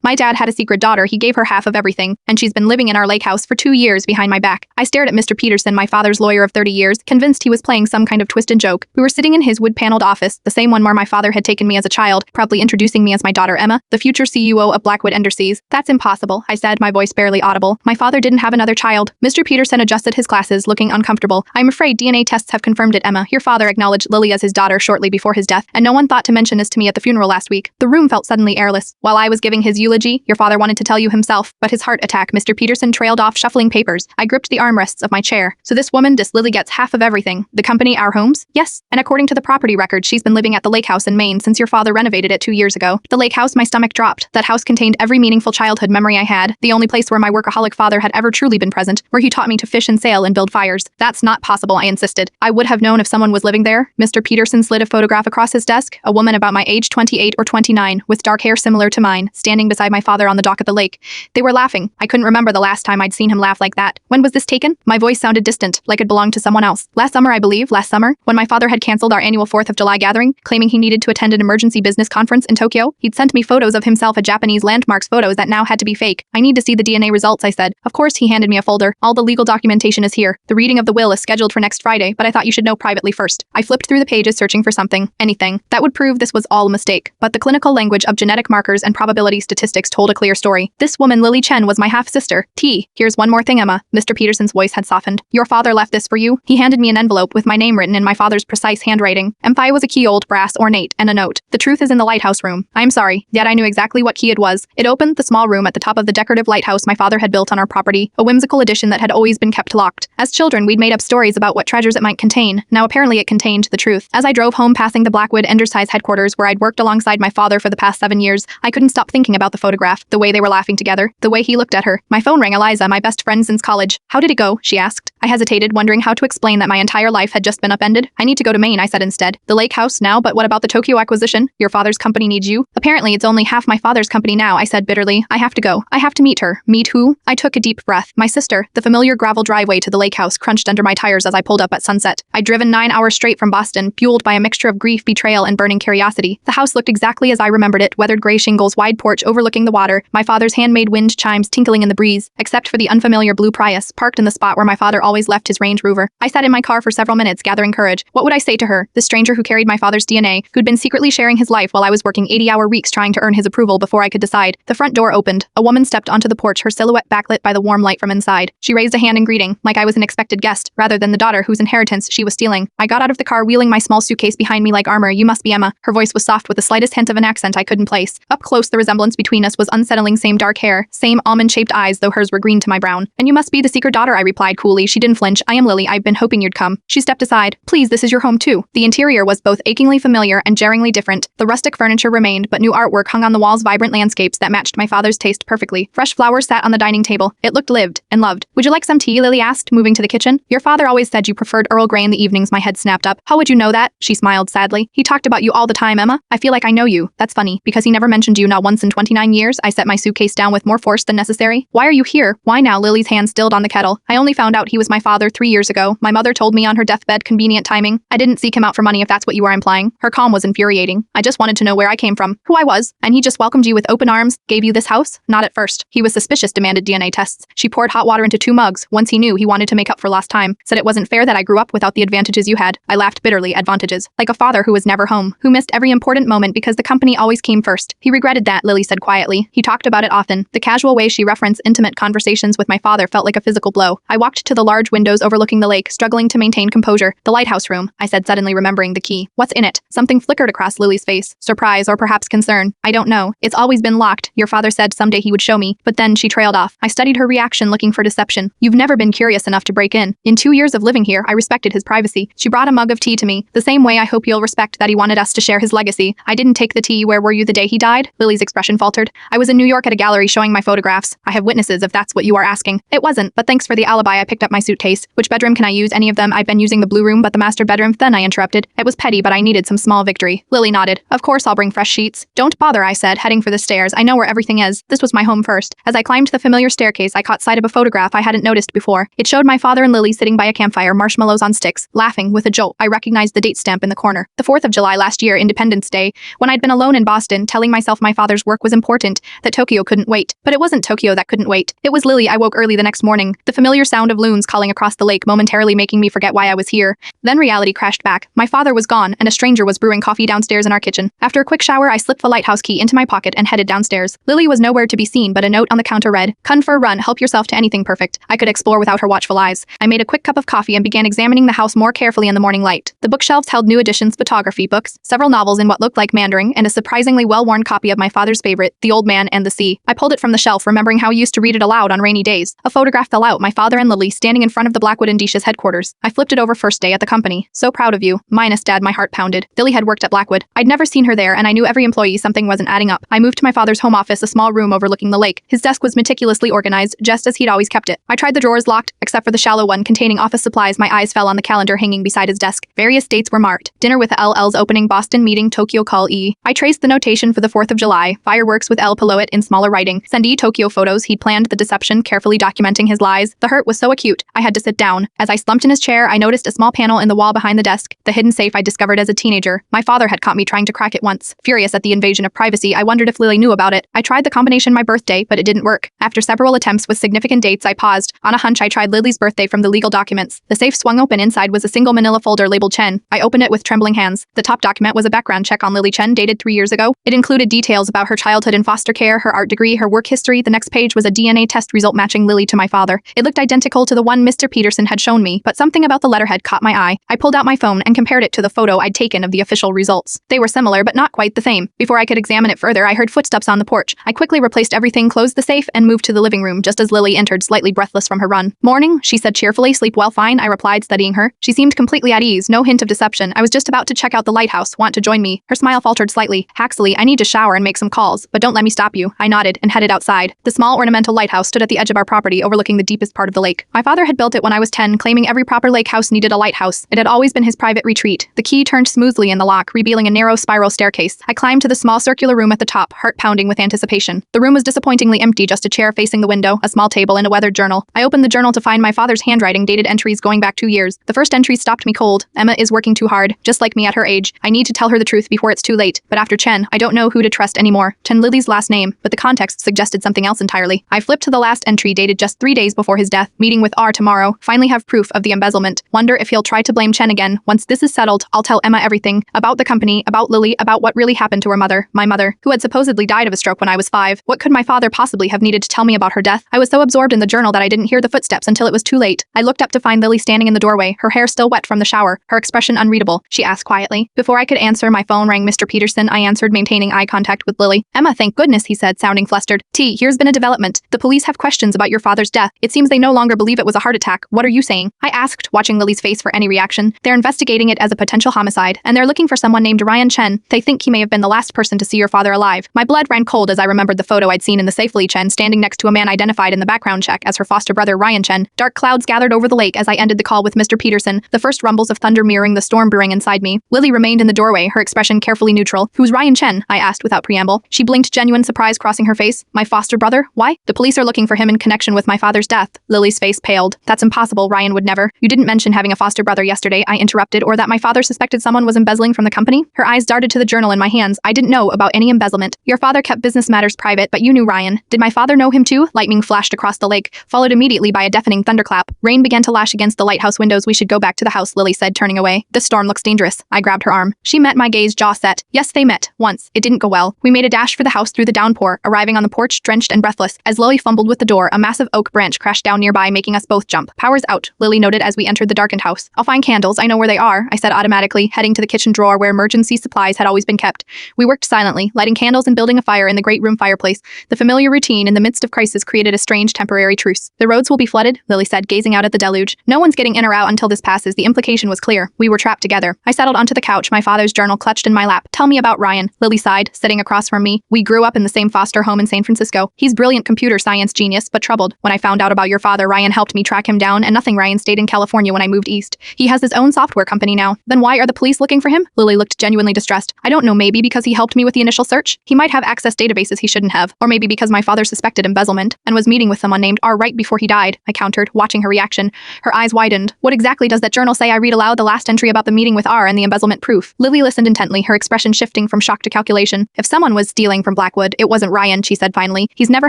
My dad had a secret daughter. He gave her half of everything, and she's been living in our lake house for 2 years behind my back. I stared at Mr. Peterson, my father's lawyer of 30 years, convinced he was playing some kind of twisted joke. We were sitting in his wood-paneled office, the same one where my father had taken me as a child, proudly introducing me as my daughter Emma, the future CEO of Blackwood Underseas. That's impossible, I said, my voice barely audible. My father didn't have another child. Mr. Peterson adjusted his glasses, looking uncomfortable. I'm afraid DNA tests have confirmed it, Emma. Your father acknowledged Lily as his daughter shortly before his death, and no one thought to mention this to me at the funeral last week. The room felt suddenly airless. While I was giving his eulogy, your father wanted to tell you himself, but his heart attack. Mr. Peterson trailed off, shuffling papers. I gripped the armrests of my chair. So this woman, this Lily, gets half of everything. The company, our homes? Yes. And according to the property record, she's been living at the lake house in Maine since your father renovated it 2 years ago. The lake house, my stomach dropped. That house contained every meaningful childhood memory I had, the only place where my workaholic father had ever truly been present, where he taught me to fish and sail and build fires. That's not possible, I insisted. I would have known if someone was living there. Mr. Peterson slid a photograph across his desk, a woman about my age, 28 or 29, with dark hair similar to mine, standing beside my father on the dock of the lake. They were laughing. I couldn't remember the last time I'd seen him laugh like that. When was this taken? My voice sounded distant, like it belonged to someone else. Last summer, I believe, last summer, when my father had canceled our annual 4th of July gathering, claiming he needed to attend an emergency business conference in Tokyo. He'd sent me photos of himself at Japanese landmarks, photos that now had to be fake. I need to see the DNA results, I said. Of course, he handed me a folder. All the legal documentation is here. The reading of the will is scheduled for next Friday, but I thought you should know privately first. I flipped through the pages searching for something, anything, that would prove this was all a mistake. But the clinical language of genetic markers and probability statistics told a clear story. This woman, Lily Chen, was my half-sister. Here's one more thing, Emma. Mr. Peterson's voice had softened. Your father left this for you. He handed me an envelope with my name written in my father's precise handwriting. Emphi was a key, old brass ornate, and a note. The truth is in the lighthouse room. I'm sorry, yet I knew exactly what key it was. It opened the small room at the top of the decorative lighthouse my father had built on our property, a whimsical addition that had always been kept locked. As children, we'd made up stories about what treasures it might contain. Now apparently it contained the truth. As I drove home passing the Blackwood Underseas headquarters where I'd worked alongside my father for the past 7 years, I couldn't stop thinking about the photograph, the way they were laughing together, the way he looked at her. My phone rang. Eliza, my best friend since college. How did it go? She asked. I hesitated, wondering how to explain that my entire life had just been upended. I need to go to Maine, I said instead. The lake house now, but what about the Tokyo acquisition? Your father's company needs you? Apparently it's only half my father's company now, I said bitterly. I have to go. I have to meet her. Meet who? I took a deep breath. My sister. The familiar gravel driveway to the lake house crunched under my tires as I pulled up at sunset. I'd driven 9 hours straight from Boston, fueled by a mixture of grief, betrayal, and burning curiosity. The house looked exactly as I remembered it, weathered gray shingles, wide porch overlooking the water, my father's handmade wind chimes tinkling in the breeze, except for the unfamiliar blue Prius, parked in the spot where my father always left his Range Rover. I sat in my car for several minutes, gathering courage. What would I say to her, the stranger who carried my father's DNA, who'd been secretly sharing his life while I was working 80-hour weeks trying to earn his approval before I could decide? The front door opened. A woman stepped onto the porch, her silhouette backlit by the warm light from inside. She raised a hand in greeting, like I was an expected guest, rather than the daughter whose inheritance she was stealing. I got out of the car, wheeling my small suitcase behind me like armor. You must be Emma. Her voice was soft with the slightest hint of an accent I couldn't place. Up close, the resemblance between us was unsettling. Same dark hair, same almond-shaped eyes, though hers were green to my brown. And you must be the secret daughter, I replied coolly. She didn't flinch. I am Lily. I've been hoping you'd come. She stepped aside. Please, this is your home too. The interior was both achingly familiar and jarringly different. The rustic furniture remained, but new artwork hung on the walls, vibrant landscapes that matched my father's taste perfectly. Fresh flowers sat on the dining table. It looked lived and loved. Would you like some tea? Lily asked, moving to the kitchen. Your father always said you preferred Earl Grey in the evenings. My head snapped up. How would you know that? She smiled sadly. He talked about you all the time, Emma. I feel like I know you. That's funny, because he never mentioned you not once in 29 years. I set my suitcase down with more force than necessary. Why are you here? Why now? Lily's hand stilled on the kettle. I only found out he was my father 3 years ago. My mother told me on her deathbed. Convenient timing. I didn't seek him out for money, if that's what you are implying. Her calm was infuriating. I just wanted to know where I came from, who I was, and he just welcomed you with open arms, gave you this house? Not at first. He was suspicious, demanded DNA tests. She poured hot water into 2 mugs. Once he knew, he wanted to make up for lost time. Said it wasn't fair that I grew up without the advantages you had. I laughed bitterly. Advantages. Like a father who was never home, who missed every important moment because the company always came first. He regretted that, Lily said quietly. He talked about it often. The casual way she referenced intimate conversations with my father felt like a physical blow. I walked to the large windows overlooking the lake, struggling to maintain composure. The lighthouse room, I said, suddenly remembering the key. What's in it? Something flickered across Lily's face. Surprise or perhaps concern. I don't know. It's always been locked. Your father said someday he would show me, but then she trailed off. I studied her reaction, looking for deception. You've never been curious enough to break in. In 2 years of living here, I respected his privacy. She brought a mug of tea to me. The same way I hope you'll respect that he wanted us to share his legacy. I didn't take the tea. Where were you the day he died? Lily's expression faltered. I was in New York at a gallery showing my photographs. I have witnesses if that's what you are asking. It wasn't, but thanks for the alibi. I picked up my suitcase. Which bedroom can I use? Any of them? I've been using the blue room, but the master bedroom. Then I interrupted. It was petty, but I needed some small victory. Lily nodded. Of course I'll bring fresh sheets. Don't bother, I said, heading for the stairs. I know where everything is. This was my home first. As I climbed the familiar staircase, I caught sight of a photograph I hadn't noticed before. It showed my father and Lily sitting by a campfire, marshmallows on sticks, laughing. With a jolt, I recognized the date stamp in the corner. The 4th of July last year, Independence Day, when I'd been alone in Boston, telling myself my father's work was important, that Tokyo couldn't wait. But it wasn't Tokyo that couldn't wait. It was Lily. I woke early the next morning, the familiar sound of loons calling across the lake momentarily making me forget why I was here. Then reality crashed back. My father was gone, and a stranger was brewing coffee downstairs in our kitchen. After a quick shower, I slipped the lighthouse key into my pocket and headed downstairs. Lily was nowhere to be seen, but a note on the counter read, run, help yourself to anything perfect. I could explore without her watchful eyes. I made a quick cup of coffee and began examining the house more carefully in the morning light. The bookshelves held new editions, photography books, several novels in what looked like Mandarin, and a surprisingly well-worn copy of my father's favorite, The Old Man and the Sea. I pulled it from the shelf, remembering how he used to read it aloud on rainy days. A photograph fell out, my father and Lily standing in front of the Blackwood Indicia's headquarters. I flipped it over. First day at the company. So proud of you. Minus Dad, my heart pounded. Lily had worked at Blackwood. I'd never seen her there, and I knew every employee. Something wasn't adding up. I moved to my father's home office, a small room overlooking the lake. His desk was meticulously organized, just as he'd always kept it. I tried the drawers locked, except for the shallow one containing office supplies. My eyes fell on the calendar hanging beside his desk. Various dates were marked. Dinner with LL's opening, Boston meeting, Tokyo call E. I traced the notation for the 4th of July. Fireworks with L below it in smaller writing. Send E Tokyo photos. He'd planned the deception, carefully documenting his lies. The hurt was so acute. I had to sit down. As I slumped in his chair, I noticed a small panel in the wall behind the desk, the hidden safe I discovered as a teenager. My father had caught me trying to crack it once. Furious at the invasion of privacy, I wondered if Lily knew about it. I tried the combination my birthday, but it didn't work. After several attempts with significant dates, I paused. On a hunch, I tried Lily's birthday from the legal documents. The safe swung open. Inside was a single manila folder labeled Chen. I opened it with trembling hands. The top document was a background check on Lily Chen, dated 3 years ago. It included details about her childhood in foster care, her art degree, her work history. The next page was a DNA test result matching Lily to my father. It looked identical to the one Mr. Peterson had shown me, but something about the letterhead caught my eye. I pulled out my phone and compared it to the photo I'd taken of the official results. They were similar, but not quite the same. Before I could examine it further, I heard footsteps on the porch. I quickly replaced everything, closed the safe, and moved to the living room just as Lily entered, slightly breathless from her run. Morning, she said cheerfully. Sleep well? Fine, I replied, studying her. She seemed completely at ease, no hint of deception. I was just about to check out the lighthouse. Want to join me? Her smile faltered slightly. Haxley, I need to shower and make some calls, but don't let me stop you. I nodded and headed outside. The small ornamental lighthouse stood at the edge of our property, overlooking the deepest part of the lake. My father had built it when I was 10, claiming every proper lake house needed a lighthouse. It had always been his private retreat. The key turned smoothly in the lock, revealing a narrow spiral staircase. I climbed to the small circular room at the top, heart pounding with anticipation. The room was disappointingly empty, just a chair facing the window, a small table, and a weathered journal. I opened the journal to find my father's handwriting, dated entries going back 2 years. The first entry stopped me cold. Emma is working too hard, just like me at her age. I need to tell her the truth before it's too late. But after Chen, I don't know who to trust anymore. Chen, Lily's last name, but the context suggested something else entirely. I flipped to the last entry, dated just 3 days before his death. Meeting with R tomorrow. Finally have proof of the embezzlement. Wonder if he'll try to blame Chen again. Once this is settled, I'll tell Emma everything. About the company, about Lily, about what really happened to her mother. My mother, who had supposedly died of a stroke when I was 5. What could my father possibly have needed to tell me about her death? I was so absorbed in the journal that I didn't hear the footsteps until it was too late. I looked up to find Lily standing in the doorway, her hair still wet from the shower, her expression unreadable. She asked quietly. Before I could answer, my phone rang. Mr. Peterson, I answered, maintaining eye contact with Lily. Emma, thank goodness, he said, sounding flustered. T, here's been a development. The police have questions about your father's death. It seems they no longer believe it was a heart attack. What are you saying? I asked, watching Lily's face for any reaction. They're investigating it as a potential homicide, and they're looking for someone named Ryan Chen. They think he may have been the last person to see your father alive. My blood ran cold as I remembered the photo I'd seen in the safe. Lily Chen standing next to a man identified in the background check as her foster brother Ryan Chen. Dark clouds gathered over the lake as I ended the call with Mr. Peterson, the first rumbles of thunder mirroring the storm brewing inside me. Lily remained in the doorway, her expression carefully neutral. Who's Ryan Chen? I asked without preamble. She blinked, genuine surprise crossing her face. My foster brother? Why? The police are looking for him in connection with my father's death. Lily's face paled. That's impossible. Ryan would never. You didn't mention having a foster brother yesterday, I interrupted, or that my father suspected someone was embezzling from the company? Her eyes darted to the journal in my hands. I didn't know about any embezzlement. Your father kept business matters private, but you knew Ryan. Did my father know him too? Lightning flashed across the lake, followed immediately by a deafening thunderclap. Rain began to lash against the lighthouse windows. We should go back to the house, Lily said, turning away. This storm looks dangerous. I grabbed her arm. She met my gaze, jaw set. Yes, they met. Once. It didn't go well. We made a dash for the house through the downpour, arriving on the porch drenched and breathless. As Lily fumbled with the door, a massive oak branch crashed down nearby, making us both jump. Power's out, Lily noted as we entered the darkened house. I'll find candles. I know where they are, I said automatically, heading to the kitchen drawer where emergency supplies had always been kept. We worked silently, lighting candles and building a fire in the great room fireplace. The familiar routine in the midst of crisis created a strange temporary truce. The roads will be flooded, Lily said, gazing out at the deluge. No one's getting in or out until this passes. The implication was clear. We were trapped together. I settled onto the couch, my father's journal clutched in my lap. Tell me about Ryan, Lily sighed, sitting across from me. We grew up in the same foster home in San Francisco. He's brilliant computer science genius, but troubled. When I found out about your father, Ryan helped me track him down, and nothing. Ryan stayed in California when I moved east. He has his own software company now. Then why are the police looking for him? Lily looked genuinely distressed. I don't know, maybe because he helped me with the initial search? He might have accessed databases he shouldn't have. Or maybe because my father suspected embezzlement and was meeting with someone named R right before he died, I countered, watching her reaction. Her eyes widened. What exactly does that journal say? I read aloud the last entry about the meeting with R and the embezzlement proof. Lily listened intently, her expression shifting from shock to calculation. If someone was stealing from Blackwood, it wasn't Ryan, she said finally. He's never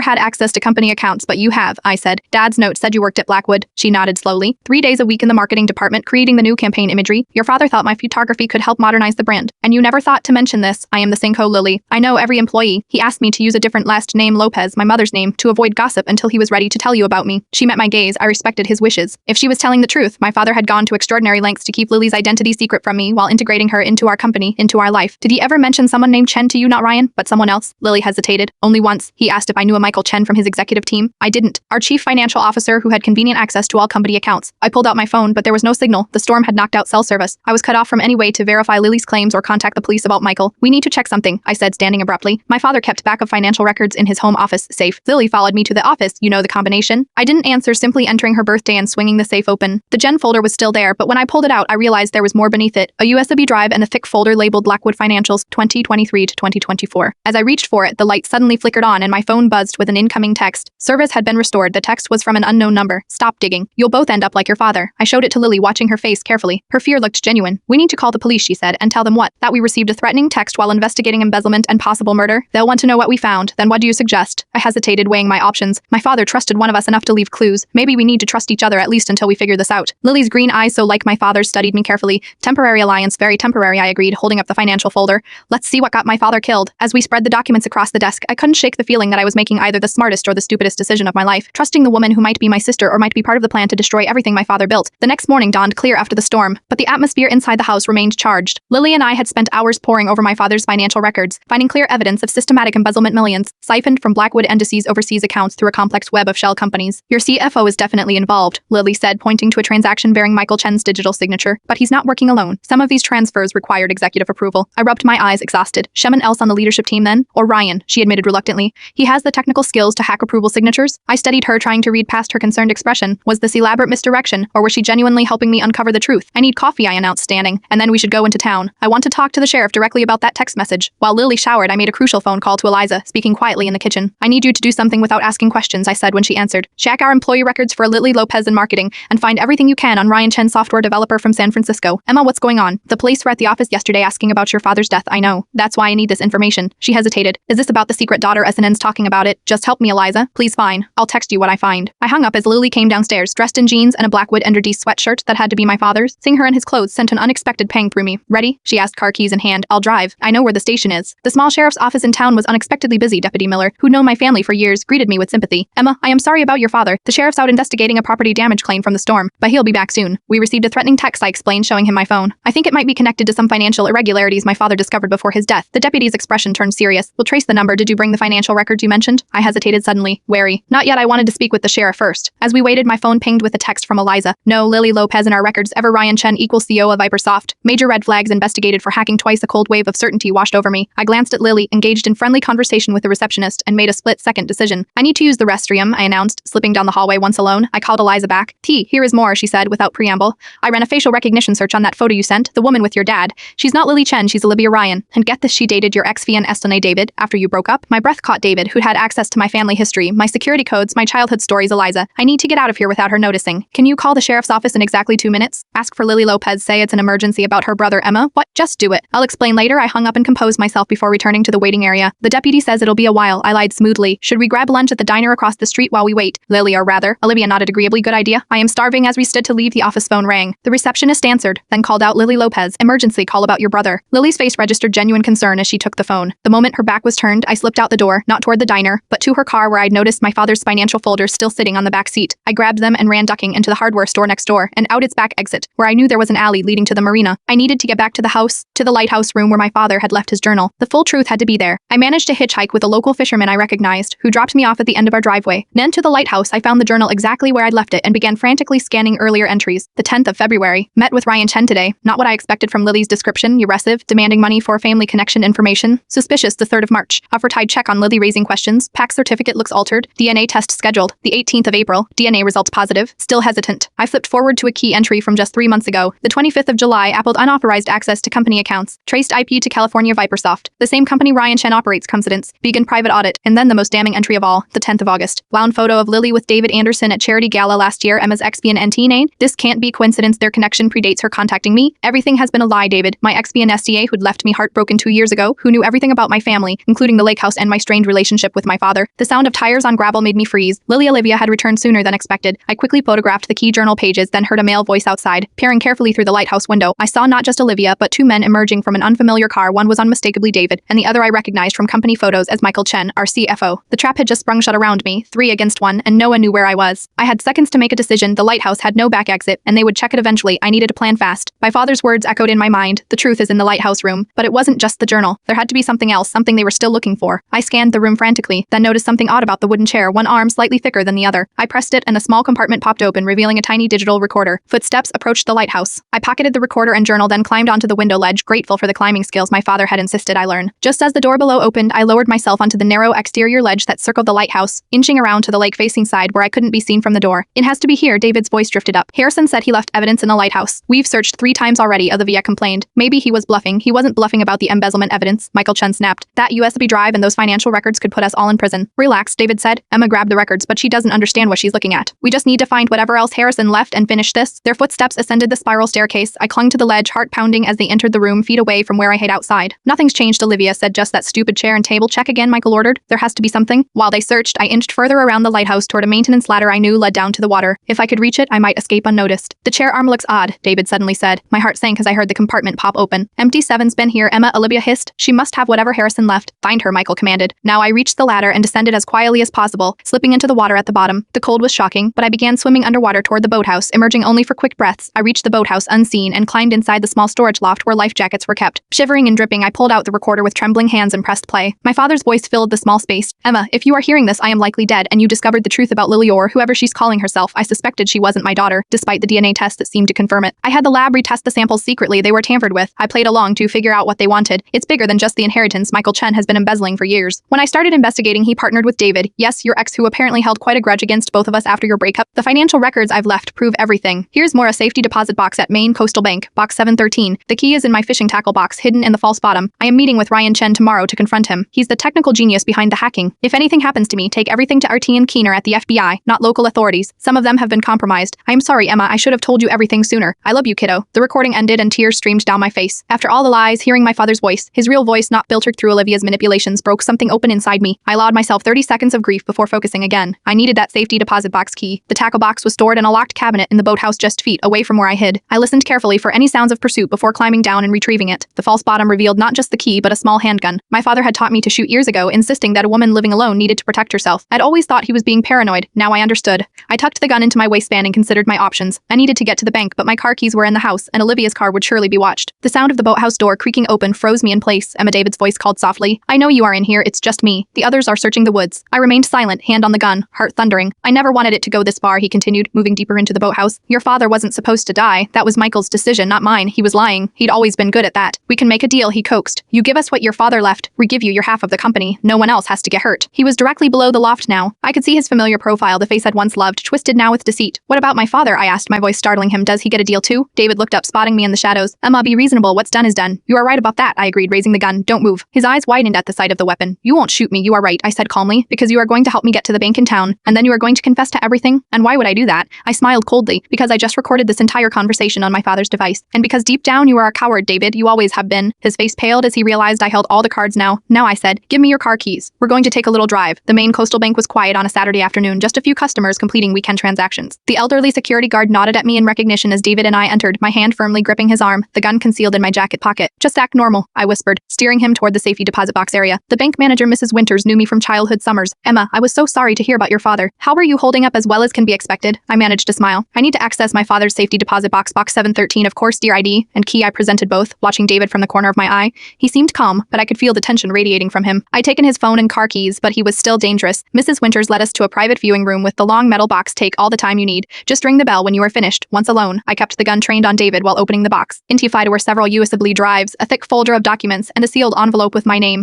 had access to company accounts, but you have, I said. Dad's note said you worked at Blackwood. She nodded slowly. 3 days a week in the marketing department, creating the new campaign imagery. Your father thought my photography could help modernize the brand. And you never thought to mention this. I am the Cinco Lily. I know every employee. He asked me to use a different last name, Lopez, my mother's name, to avoid gossip until he was ready to tell you about me. She met my gaze. I respected his wishes. If she was telling the truth, my father had gone to extraordinary lengths to keep Lily's identity secret from me while integrating her into our company, into our life. Did he ever mention someone named Chen to you? Not Ryan, but someone else? Lily hesitated. Only once. He asked if I knew a Michael Chen from his executive team. I didn't. Our chief financial officer who had convenient access to all company accounts. I pulled out my phone, but there was no signal. The storm had knocked out cell service. I was cut off from any way to verify Lily's claims or contact the police about Michael. We need to check something, I said, standing abruptly. My father kept backup financial records in his home office safe. Lily followed me to the office. You know the combination? I didn't answer, simply entering her birthday and swinging the safe open. The Gen folder was still there, but when I pulled it out, I realized there was more beneath it. A USB drive and a thick folder labeled Blackwood Financials 2023 to 2024. As I reached for it, the light suddenly flickered on and my phone buzzed with an incoming text. Service had been restored. The text was from an unknown number. Stop digging. You'll both end up like your father. I showed it to Lily, watching her face carefully. Her fear looked genuine. We need to call the police, she said, and tell them what? That we received a threatening text while investigating embezzlement and possible murder. They'll want to know what we found. Then what do you suggest? I hesitated, weighing my options. My father trusted one of us enough to leave clues. Maybe we need to trust each other at least until we figure this out. Lily's green eyes, so like my father's, studied me carefully. Temporary alliance, very temporary, I agreed, holding up the financial folder. Let's see what got my father killed. As we spread the documents across the desk, I couldn't shake the feeling that I was making either the smartest or the stupidest decision of my life, trusting the woman who might be my sister or might be part of the plan to destroy everything my father built. The next morning dawned clear after the storm, but the atmosphere inside the house remained charged. Lily and I had spent hours poring over my father's financial records, finding clear evidence of systematic embezzlement, millions siphoned from Blackwood entities' overseas accounts through a complex web of shell companies. Your CFO is definitely involved, Lily said, pointing to a transaction bearing Michael Chen's digital signature. But he's not working alone. Some of these transfers required executive approval. I rubbed my eyes, exhausted. Someone else on the leadership team then? Or Ryan, she admitted reluctantly. He has the technical skills to hack approval signatures. I studied her, trying to read past her concerned expression. Was this elaborate misdirection, or was she genuinely helping me uncover the truth? I need coffee, I announced, standing, and then we should go into town. I want to talk to the sheriff directly about that text message. While Lily showered, I made a crucial phone call to Eliza, speaking quietly in the kitchen. I need you to do something without asking questions, I said when she answered. Check our employee records for Lily Lopez in marketing, and find everything you can on Ryan Chen, software developer from San Francisco. Emma, what's going on? The police were at the office yesterday asking about your father's death. I know. That's why I need this information. She hesitated. Is this about the secret daughter? SNN's talking about it. Just help me, Eliza. Please, fine. I'll text you what I find. I hung up as Lily came downstairs, dressed in jeans and a Blackwood Enderdy sweatshirt that had to be my father's. Seeing her in his clothes sent an unexpected pang through me. Ready? She asked, car keys in hand. I'll drive. I know where the station is. The small sheriff's office in town was unexpectedly busy. Deputy Miller, who'd known my family for years, greeted me with sympathy. Emma, I am sorry about your father. The sheriff's out investigating a property damage claim from the storm, but he'll be back soon. We received a threatening text, I explained, showing him my phone. I think it might be connected to some financial irregularities my father discovered before his death. The deputy's expression turned serious. We'll trace the number. Did you bring the financial records you mentioned? I hesitated suddenly, wary. Not yet. I wanted to speak with the sheriff first. As we waited, my phone pinged with a text from Eliza. No, Lily Lopez in our records. Ever Ryan Chen equals CEO of Vipersoft. Major red flags investigated for hacking twice. A cold wave of certainty washed over me. I glanced at Lily, engaged in friendly conversation with the receptionist, and made a split-second decision. I need to use the restroom, I announced, slipping down the hallway once alone. I called Eliza back. Here is more, she said without preamble. I ran a facial recognition search on that photo you sent, the woman with your dad. She's not Lily Chen, she's Olivia Ryan. And get this, she dated your ex-fiancé Estone David after you broke up. My breath caught. David, who'd had access to my family history, my security codes, my childhood stories. Eliza, I need to get out of here without her noticing. Can you call the sheriff's office in exactly 2 minutes? Ask for Lily Lopez. Say it's an emergency about her brother. Emma, what? Just do it. I'll explain later. I hung up and composed myself before returning to the waiting area. The deputy says it'll be a while. I lied smoothly. Should we grab lunch at the diner across the street while we wait? Lily, or rather, Olivia nodded agreeably. Good idea. I am starving. As we stood to leave, the office phone rang. The receptionist answered, then called out, Lily Lopez, emergency call about your brother. Lily's face registered genuine concern as she took the phone. The moment her back was turned, I slipped out the door, not toward the diner, but to her car where I'd noticed my father's financial folders still sitting on the back seat. I grabbed them and ran ducking into the hardware store next door and out its back exit, where I knew there was an alley leading to the marina. I needed to get back to the house, to the lighthouse room where my father had left his journal. The full truth had to be there. I managed to hitchhike with a local fisherman I recognized, who dropped me off at the end of our driveway. Then to the lighthouse, I found the journal exactly where I'd left it and began frantically scanning earlier entries. The 10th of February. Met with Ryan Chen today. Not what I expected from Lily's description. Aggressive, demanding money for family connection information. Suspicious. The 3rd of March. Offer tied check on Lily raising questions. PAC certificate looks altered. DNA test scheduled. The 18th of April. DNA results positive. Still hesitant. I flipped forward to a key entry from just 3 months ago. The 25th of July, Apple unauthorized access to company accounts. Traced IP to California Vipersoft. The same company Ryan Chen operates. Coincidence. Vegan private audit. And then the most damning entry of all, the 10th of August. Blown photo of Lily with David Anderson at charity gala last year. Emma's ex-BNT name. This can't be coincidence. Their connection predates her contacting me. Everything has been a lie, David. My ex-BNSTA who'd left me heartbroken 2 years ago, who knew everything about my family, including the lake house and my strained relationship with my father. The sound of tires on gravel made me freeze. Lily Olivia had returned sooner than expected. I quickly photographed the key journal pages, then heard a male voice outside. Peering carefully through the lighthouse window, I saw not just Olivia, but 2 men emerging from an unfamiliar car. One was unmistakably David, and the other I recognized from company photos as Michael Chen, our CFO. The trap had just sprung shut around me, 3 against 1, and no one knew where I was. I had seconds to make a decision. The lighthouse had no back exit, and they would check it eventually. I needed to plan fast. My father's words echoed in my mind. The truth is in the lighthouse room. But it wasn't just the journal. There had to be something else, something they were still looking for. I scanned the room frantically, then noticed something odd about the wooden chair, one arm slightly thicker than the other. I pressed it and a small compartment popped open, revealing a tiny digital recorder. Footsteps approached the lighthouse. I pocketed the recorder and journal, then climbed onto the window ledge, grateful for the climbing skills my father had insisted I learn. Just as the door below opened, I lowered myself onto the narrow exterior ledge that circled the lighthouse, inching around to the lake-facing side where I couldn't be seen from the door. It has to be here, David's voice drifted up. Harrison said he left evidence in the lighthouse. We've searched 3 times already, Olivia complained. Maybe he was bluffing. He wasn't bluffing about the embezzlement evidence, Michael Chen snapped. That USB drive and those financial records could put us all in prison. Relax, David said. Emma grabbed the records, but she doesn't understand what she's looking at. We just need to find whatever else Harrison left and finish this. Their footsteps ascended the spiral staircase. I clung to the ledge, heart pounding as they entered the room, feet away from where I hid outside. Nothing's changed, Olivia said. Just that stupid chair and table. Check again, Michael ordered. There has to be something. While they searched, I inched further around the lighthouse toward a maintenance ladder I knew led down to the water. If I could reach it, I might escape unnoticed. The chair arm looks odd, David suddenly said. My heart sank as I heard the compartment pop open. Empty. 7's been here, Emma, Olivia hissed. She must have whatever Harrison left. Find her, Michael commanded. Now I reached the ladder and descended as quietly as possible, slipping into the water at the bottom. The cold was shocking, but I began swimming underwater toward the boathouse, emerging only for quick breaths. I reached the boathouse unseen and climbed inside the small storage loft where life jackets were kept. Shivering and dripping, I pulled out the recorder with trembling hands and pressed play. My father's voice filled the small space. Emma, if you are hearing this, I am likely dead, and you discovered the truth about Lily or whoever she's calling herself. I suspected she wasn't my daughter, despite the DNA test that seemed to confirm it. I had the lab retest the samples secretly. They were tampered with. I played along to figure out what they wanted. It's bigger than just the inheritance Michael Chen has been embezzling for years. When I started investigating, he partnered with David. Yes, your ex, who apparently held quite a grudge against both of us after your breakup. The financial records I've left prove everything. Here's more: a safety deposit box at Maine Coastal Bank, box 713. The key is in my fishing tackle box, hidden in the false bottom. I am meeting with Ryan Chen tomorrow to confront him. He's the technical genius behind the hacking. If anything happens to me, take everything to RT and Keener at the FBI, not local authorities. Some of them have been compromised. I am sorry, Emma. I should have told you everything sooner. I love you, kiddo. The recording ended and tears streamed down my face. After all the lies, hearing my father's voice, his real voice not filtered through Olivia's manipulations, broke something open inside me. I allowed myself 30 seconds of grief before focusing again. I needed that safety deposit box key. The tackle box was stored in a locked cabinet in the boathouse just feet away from where I hid. I listened carefully for any sounds of pursuit before climbing down and retrieving it. The false bottom revealed not just the key, but a small handgun. My father had taught me to shoot years ago, insisting that a woman living alone needed to protect herself. I'd always thought he was being paranoid. Now I understood. I tucked the gun into my waistband and considered my options. I needed to get to the bank, but my car keys were in the house, and Olivia's car would surely be watched. The sound of the boathouse door creaking open froze me in place. Emma, David's voice called softly. I know you are in here. It's just me. The others are searching the woods. I remained silent, hand on the gun, heart thundering. I never wanted it to go this far, he continued, moving deeper into the boathouse. Your father wasn't supposed to die. That was Michael's decision, not mine. He was lying. He'd always been good at that. We can make a deal, he coaxed. You give us what your father left. We give you your half of the company. No one else has to get hurt. He was directly below the loft now. I could see his familiar profile, the face I'd once loved, twisted now with deceit. What about my father? I asked, my voice startling him. Does he get a deal too? David looked up, spotting me in the shadows. Emma, be reasonable. What's done is done. You are right about that, I agreed, raising the gun. Don't move. His eyes widened at the sight of the weapon. You won't shoot me, you are right, I said calmly, because you are going to help me get to the bank in town, and then you are going to confess to everything. And why would I do that? I smiled coldly, because I just recorded this entire conversation on my father's device. And because deep down you are a coward, David. You always have been. His face paled as he realized I held all the cards now. Now, I said, give me your car keys. We're going to take a little drive. The Maine Coastal Bank was quiet on a Saturday afternoon, just a few customers completing weekend transactions. The elderly security guard nodded at me in recognition as David and I entered, my hand firmly gripping his arm, the gun concealed in my jacket pocket. Just act normal, I whispered, steering him toward the safety deposit box area. The bank manager, Mrs. Winters, knew me from childhood summers. Emma, I was so sorry to hear about your father. How are you holding up? As well as can be expected, I managed to smile. I need to access my father's safety deposit box, box 713, of course, dear ID and key. I presented both, watching David from the corner of my eye. He seemed calm, but I could feel the tension radiating from him. I'd taken his phone and car keys, but he was still dangerous. Mrs. Winters led us to a private viewing room with the long metal box. Take all the time you need. Just ring the bell when you are finished. Once alone, I kept the gun trained on David while opening the box. Inside were several USB drives, a thick folder of documents, and a sealed envelope with my name.